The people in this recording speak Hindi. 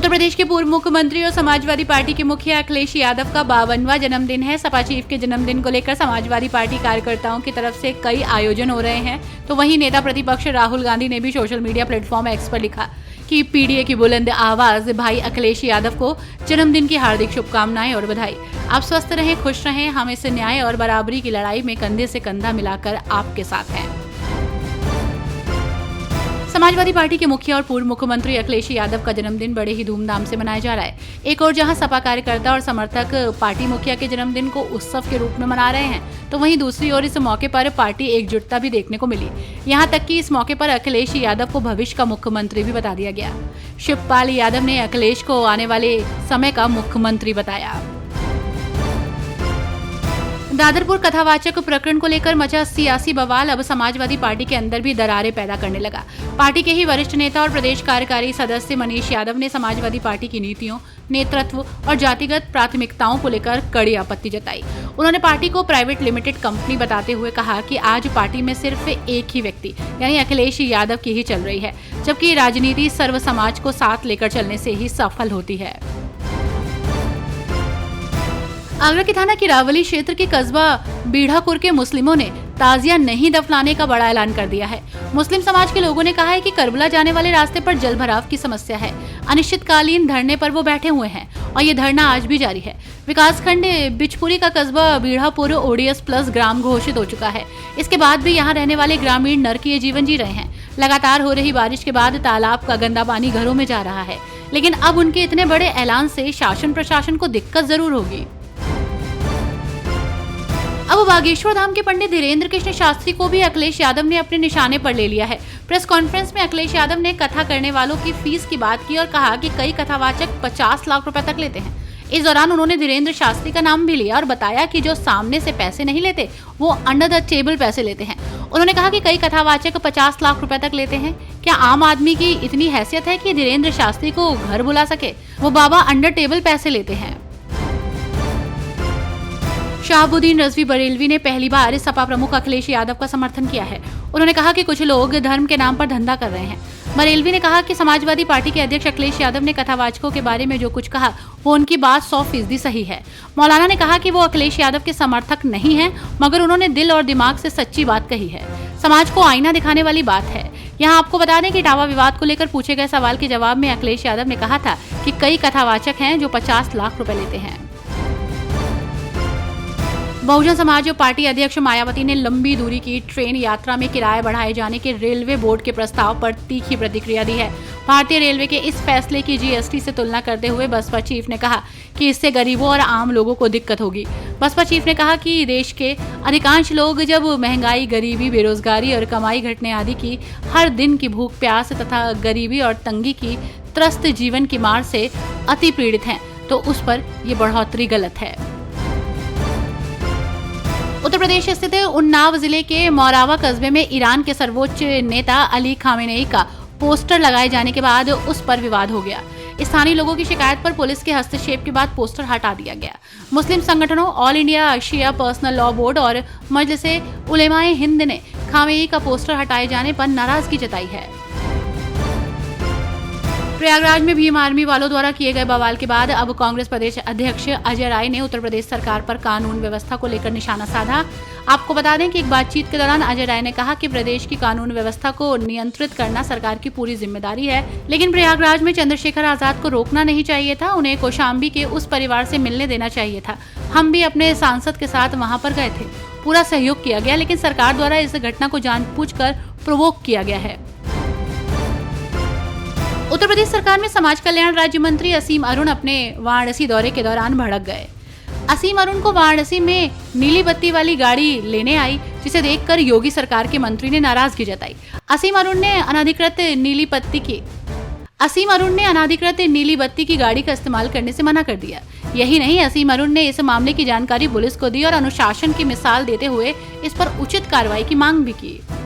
उत्तर प्रदेश के पूर्व मुख्यमंत्री और समाजवादी पार्टी के मुखिया अखिलेश यादव का 52वां जन्मदिन है। सपा चीफ के जन्मदिन को लेकर समाजवादी पार्टी कार्यकर्ताओं की तरफ से कई आयोजन हो रहे हैं। तो वहीं नेता प्रतिपक्ष राहुल गांधी ने भी सोशल मीडिया प्लेटफॉर्म एक्स पर लिखा कि पीडीए की बुलंद आवाज भाई अखिलेश यादव को जन्मदिन की हार्दिक शुभकामनाएं और बधाई। आप स्वस्थ रहें, खुश रहें, हम इस न्याय और बराबरी की लड़ाई में कंधे से कंधा मिलाकर आपके साथ हैं। समाजवादी पार्टी के मुखिया और पूर्व मुख्यमंत्री अखिलेश यादव का जन्मदिन बड़े ही धूमधाम से मनाया जा रहा है। एक और जहां सपा कार्यकर्ता और समर्थक पार्टी मुखिया के जन्मदिन को उत्सव के रूप में मना रहे हैं, तो वहीं दूसरी ओर इस मौके पर पार्टी एकजुटता भी देखने को मिली। यहां तक कि इस मौके पर अखिलेश यादव को भविष्य का मुख्यमंत्री भी बता दिया गया। शिवपाल यादव ने अखिलेश को आने वाले समय का मुख्यमंत्री बताया। दादरपुर कथावाचक प्रकरण को लेकर मचा सियासी बवाल अब समाजवादी पार्टी के अंदर भी दरारें पैदा करने लगा। पार्टी के ही वरिष्ठ नेता और प्रदेश कार्यकारी सदस्य मनीष यादव ने समाजवादी पार्टी की नीतियों, नेतृत्व और जातिगत प्राथमिकताओं को लेकर कड़ी आपत्ति जताई। उन्होंने पार्टी को प्राइवेट लिमिटेड कंपनी बताते हुए कहा कि आज पार्टी में सिर्फ एक ही व्यक्ति यानी अखिलेश यादव की ही चल रही है, जबकि राजनीति सर्व समाज को साथ लेकर चलने से ही सफल होती है। आगरा के थाना किरावली क्षेत्र के कस्बा बीढ़ापुर के मुस्लिमों ने ताजिया नहीं दफनाने का बड़ा ऐलान कर दिया है। मुस्लिम समाज के लोगों ने कहा है कि करबला जाने वाले रास्ते पर जल भराव की समस्या है। अनिश्चितकालीन धरने पर वो बैठे हुए हैं और ये धरना आज भी जारी है। विकासखंड बिचपुरी का कस्बा बीढ़ापुर ओडीएस प्लस ग्राम घोषित हो चुका है। इसके बाद भी यहाँ रहने वाले ग्रामीण नरकीय जीवन जी रहे हैं। लगातार हो रही बारिश के बाद तालाब का गंदा पानी घरों में जा रहा है, लेकिन अब उनके इतने बड़े ऐलान से शासन प्रशासन को दिक्कत जरूर होगी। अब बागेश्वर धाम के पंडित धीरेन्द्र कृष्ण शास्त्री को भी अखिलेश यादव ने अपने निशाने पर ले लिया है। प्रेस कॉन्फ्रेंस में अखिलेश यादव ने कथा करने वालों की फीस की बात की और कहा कि कई कथावाचक 50 लाख रुपए तक लेते हैं। इस दौरान उन्होंने धीरेन्द्र शास्त्री का नाम भी लिया और बताया कि जो सामने से पैसे नहीं लेते वो अंडर द टेबल पैसे लेते हैं। उन्होंने कहा कि कई कथावाचक 50 लाख रुपए तक लेते हैं। क्या आम आदमी की इतनी हैसियत है कि धीरेन्द्र शास्त्री को घर बुला सके? वो बाबा अंडर टेबल पैसे लेते हैं। शहाबुद्दीन रजवी बरेलवी ने पहली बार सपा प्रमुख अखिलेश यादव का समर्थन किया है। उन्होंने कहा कि कुछ लोग धर्म के नाम पर धंधा कर रहे हैं। बरेलवी ने कहा कि समाजवादी पार्टी के अध्यक्ष अखिलेश यादव ने कथावाचकों के बारे में जो कुछ कहा वो उनकी बात 100% सही है। मौलाना ने कहा कि वो अखिलेश यादव के समर्थक नहीं है, मगर उन्होंने दिल और दिमाग से सच्ची बात कही है। समाज को आईना दिखाने वाली बात है। यहाँ आपको बता दें कि टावा विवाद को लेकर पूछे गए सवाल के जवाब में अखिलेश यादव ने कहा था कि कई कथावाचक हैं जो 50 लाख रुपए लेते हैं। बहुजन समाज पार्टी अध्यक्ष मायावती ने लंबी दूरी की ट्रेन यात्रा में किराया बढ़ाए जाने के रेलवे बोर्ड के प्रस्ताव पर तीखी प्रतिक्रिया दी है। भारतीय रेलवे के इस फैसले की जीएसटी से तुलना करते हुए बसपा चीफ ने कहा कि इससे गरीबों और आम लोगों को दिक्कत होगी। बसपा चीफ ने कहा कि देश के अधिकांश लोग जब महंगाई, गरीबी, बेरोजगारी और कमाई घटने आदि की, हर दिन की भूख प्यास तथा गरीबी और तंगी की त्रस्त जीवन की मार से अति पीड़ित हैं, तो उस पर ये बढ़ोतरी गलत है। उत्तर प्रदेश स्थित उन्नाव जिले के मौरावा कस्बे में ईरान के सर्वोच्च नेता अली खामेनेई का पोस्टर लगाए जाने के बाद उस पर विवाद हो गया। स्थानीय लोगों की शिकायत पर पुलिस के हस्तक्षेप के बाद पोस्टर हटा दिया गया। मुस्लिम संगठनों, ऑल इंडिया शिया पर्सनल लॉ बोर्ड और मजलिसे उलेमाए हिंद ने खामेनेई का पोस्टर हटाए जाने पर नाराजगी जताई है। प्रयागराज में भीम आर्मी वालों द्वारा किए गए बवाल के बाद अब कांग्रेस प्रदेश अध्यक्ष अजय राय ने उत्तर प्रदेश सरकार पर कानून व्यवस्था को लेकर निशाना साधा। आपको बता दें कि एक बातचीत के दौरान अजय राय ने कहा कि प्रदेश की कानून व्यवस्था को नियंत्रित करना सरकार की पूरी जिम्मेदारी है, लेकिन प्रयागराज में चंद्रशेखर आजाद को रोकना नहीं चाहिए था। उन्हें कौशाम्बी के उस परिवार से मिलने देना चाहिए था। हम भी अपने सांसद के साथ वहां पर गए थे, पूरा सहयोग किया गया, लेकिन सरकार द्वारा इस घटना को जानबूझकर प्रोवोक किया गया है। उत्तर प्रदेश सरकार में समाज कल्याण राज्य मंत्री असीम अरुण अपने वाराणसी दौरे के दौरान भड़क गए। असीम अरुण को वाराणसी में नीली बत्ती वाली गाड़ी लेने आई, जिसे देखकर योगी सरकार के मंत्री ने नाराजगी जताई। असीम अरुण ने अनाधिकृत नीली बत्ती की गाड़ी का इस्तेमाल करने से मना कर दिया। यही नहीं, असीम अरुण ने इस मामले की जानकारी पुलिस को दी और अनुशासन की मिसाल देते हुए इस पर उचित कार्रवाई की मांग भी की।